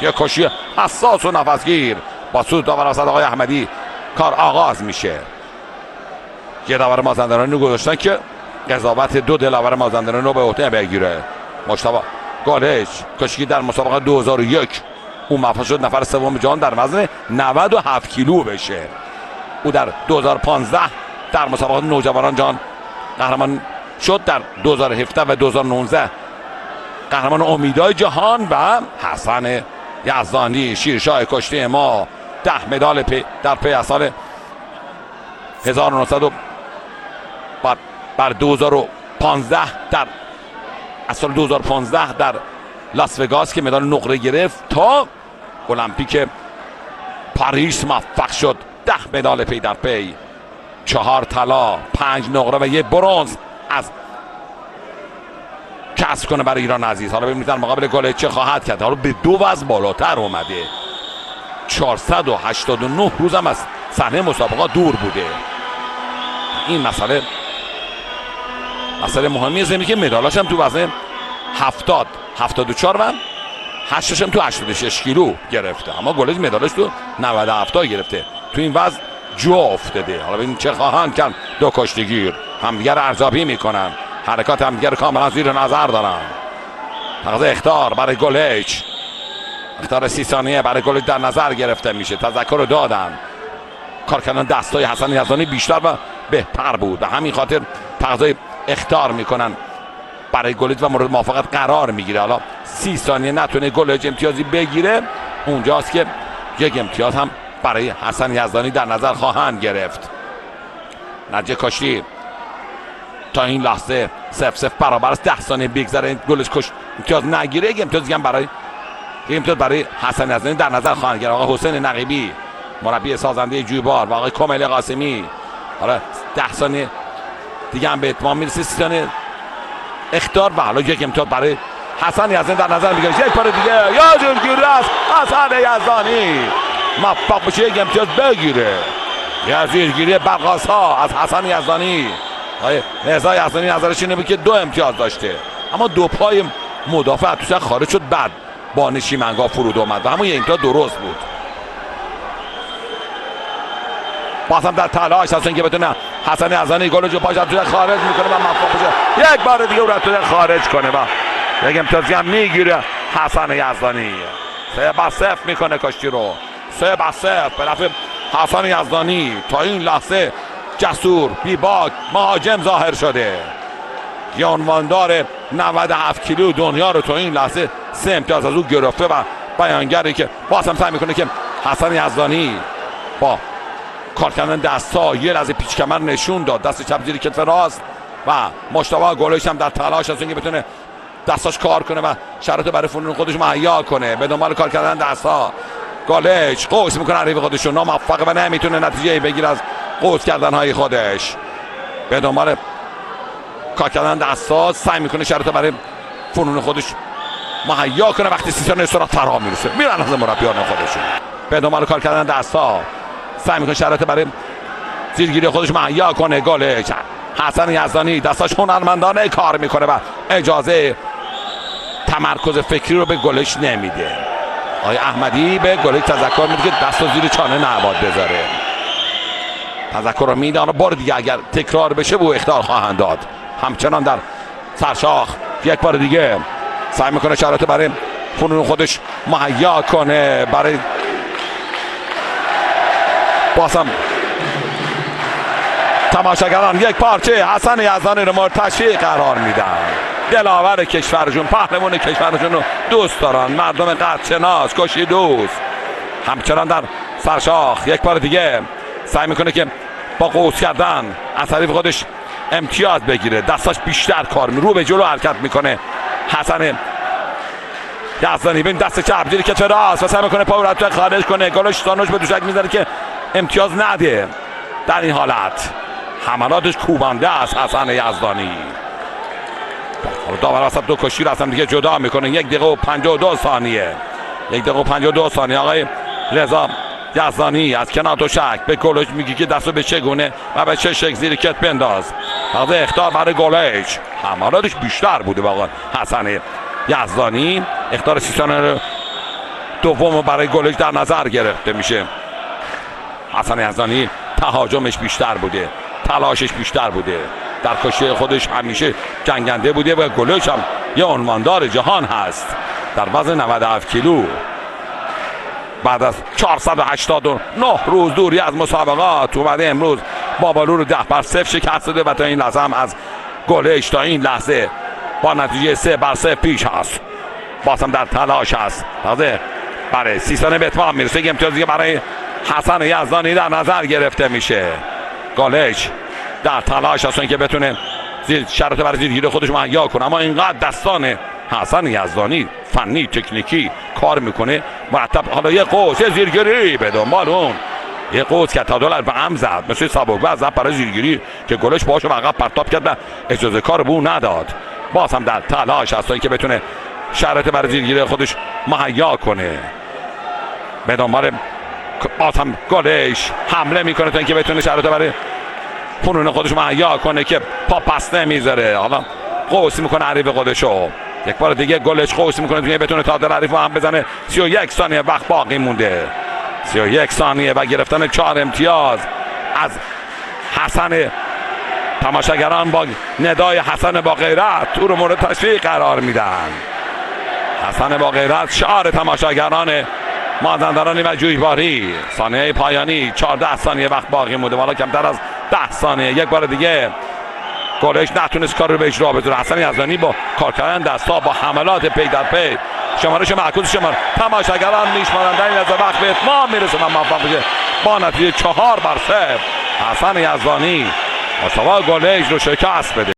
یک کشی حساس و نفسگیر با سود داور وسط آقای احمدی کار آغاز میشه. یه داور مازندرانی رو گذاشتن که قضاوت دو دلاور مازندرانی رو به عهده بگیره. مجتبی گالش کشکی در مسابقه 2001 اون موفق شد نفر سوم جهان در وزن 97 کیلو بشه. او در 2015 در مسابقات نوجوانان جهان قهرمان شد. در 2017 و 2019 قهرمان امیدهای جهان و حسن یزدانی شیرشاه کشتی ما 10 مدال در پی از سال 1900 بر 2015 در از سال 2015 در لاس وگاس که مدال نقره گرفت تا المپیک پاریس موفق شد 10 مدال پی در پی، 4 طلا، 5 نقره و 1 برنز از کسب کنه برای ایران عزیز. حالا ببینید در مقابل گالش چه خواهد کرد. حالا به 2 وزن بالاتر اومده. 489 روز هم از صحنه مسابقات دور بوده. این مسئله مهمیه. زمین که مدالاش هم تو وزن 70 74 و 8 هم تو 86 کیلو گرفته، اما گالش مدالش تو 97 گرفته. تو این وزن جو افتاده. حالا ببین چه خواهند کرد. دو کشتیگیر همدیگر ارزیابی میکنن، حرکات همدیگر کاملا زیر نظر دارن. تقاضای اخطار برای گالش، اخطار 30 ثانیه برای گالش در نظر گرفته میشه. تذکر رو دادن. کار کردن دستای حسن یزدانی بیشتر و بهتر بود و همین خاطر تقاضای اخطار میکنن برای گالش و مورد موافقت قرار میگیره. حالا 30 ثانیه نتونه گالش امتیازی بگیره، اونجاست که یک امتیاز هم برای حسن یزدانی در نظر خواهند گرفت. نتیجه کشتی تا این لحظه 0-0 برابر است. 10 ثانیه بگذره گالش امتیاز نگیره، یک امتیاز دیگه هم برای حسن یزدانی در نظر خواهند گرفت. آقای حسین نقیبی مربی سازنده جویبار و آقای کمیل قاسمی حالا 10 ثانیه دیگه هم به اتمام میرسه. 30 ثانیه اخطار و حالا یک امتیاز برای حسن یزدانی در نظر میگیره. یک بار دیگه یا جلگیری است. حسن یزدانی موفق بشه یک امتیاز بگیره. یا جلگیری برقاسا از حسن یزدانی. رضا یزدانی نظرش اینه بود که 2 امتیاز داشته، اما 2 پای مدافع توش خارج شد، بعد با نشیمنگاه فرود اومد و همون یک امتیاز درست بود. بازم در تلاش هستن که بتونه حسن یزدانی گل جو پاش توی خارج میکنه و موفق بشه یک بار دیگه او را توی خارج کنه و یک امتیازی هم میگیره حسن یزدانی. 3-0 میکنه کشتی رو. 3-0 به نفع حسن یزدانی. تا این لحظه جسور بیباک مهاجم ظاهر شده. یه عنواندار 97 کیلو دنیا رو تا این لحظه 3 امتیاز از او گرفته و بیانگری که باز هم سعی میکنه که حسن یزدانی با کار کردن دستا یه لحظه پیچ کمر نشون داد، دست چپ زیر کتف راست و مجتبی گالش هم در تلاش هست که بتونه دستاش کار کنه و شرایط برای فنون خودش مهیا کنه. به دنبال کار کردن دستا گالش قوس میکنه حریف خودش رو، ناموفقه و نمیتونه نتیجه بگیره از قوس کردن های خودش. به دنبال کار کردن دستا سعی میکنه شرایط برای فنون خودش مهیا کنه. وقتی 30 ثانیه سرعت فرا میرسه میرن از مربیان خودشون. به دنبال کار کردن دستا سعی میکنه شرایط برای زیرگیری خودش مهیا کنه. گالش حسن یزدانی دستاش هنرمندانه کار میکنه و اجازه تمرکز فکری رو به گالش نمیده. آقای احمدی به گالش تذکر میده که دستو زیر چانه نباید بذاره. تذکر رو میده. بار دیگه اگر تکرار بشه او اخطار خواهند داد. همچنان در سرشاخ یک بار دیگه سعی میکنه شرایط برای فنون خودش مهیا کنه. برای بازم تماشاگران یک پارچه حسن یزدانی رو مورد تشویق قرار میدن. دلاور کشورشون، پهلوان کشورشون رو دوست دارن، مردم قدرشناس، کشتی دوست. همچنان در سرشاخ یک بار دیگه سعی میکنه که با قوس کردن از طریق خودش امتیاز بگیره. دستاش بیشتر کار رو به جلو حرکت میکنه حسن یزدانی. ببین دست چپ زیر کتف راست و سعی میکنه پا رو تو خارج کنه. گالش سانوش به دوشک میذاره که امتیاز نده. در این حالت حملاتش کوبنده است حسن یزدانی. داور وسط دو کشتی رو از هم دیگه جدا میکنه. 1 دقیقه و 52 ثانیه. 1 دقیقه و 52 ثانیه. آقای رضا یزدانی از کنار دوشک به گالش میگه که دستو به چه گونه و به چه شکل زیر کتف بنداز. تازه اخطار برای گالش. حملاتش بیشتر بوده واقعا حسن یزدانی. اخطار 30 ثانیه رو دوم برای گلش در نظر گرفته میشه. حسن یزدانی تهاجمش بیشتر بوده، تلاشش بیشتر بوده، در کشته خودش همیشه جنگنده بوده و گلش هم یه عنواندار جهان هست در وزن 97 کیلو. بعد از 489 روز دوری از مسابقات اومده امروز بابالو رو 10-0 شکست داده و تا این لحظه هم از گلش تا این لحظه با نتیجه 3-0 پیش هست. بازم در تلاش هست. تازه برای 30 ثانیه به اتمام میرسه. یک امتیازی برای حسن یزدانی در نظر گرفته میشه. گالش در تلاش هستن که بتونه شرط برای زیرگیری خودش مهیا کنه، اما اینقدر دستان حسن یزدانی فنی تکنیکی کار میکنه مرتب. حالا یه قوس زیرگیری به دنبال اون، یه قوس که $1 به هم زد مثل سابقه زد برای زیرگیری که گلش باشو عقب پرتاب کرد و اجازه کار به اون نداد. باز هم در تلاش هستن که بتونه شرط برای زیرگیری خودش مهیا کنه. به دنبال باز هم گلش حمله میکنه تا اینکه بتونه شرط برای فنون خودش مهیا کنه که پا پس نمیذاره. حالا قوس میکنه حریف خودشو. یک بار دیگه گلش قوس میکنه تا بتونه تعادل حریف هم بزنه. 31 ثانیه وقت باقی مونده. 31 ثانیه و گرفتن 4 امتیاز از حسن. تماشاگران با ندای حسن با غیرت او رو مورد تشویق قرار میدن. حسن با غیرت شعار تماشاگران مازندرانی و جویباری. ثانیه پایانی 14 ثانیه وقت باقی مونده، حالا کمتر از 10 ثانیه. یک بار دیگه گلش نتونست کار رو به اجرا بذاره. حسن یزدانی با کار کردن دستا با حملات پی در پی شمارش معکوس شمار تماشاگران میشمارند. در این لحظه وقت به اتمام میرسه و موفق بشه با نتیجه 4-0 حسن یزدانی مستوی گلش رو شکست بده.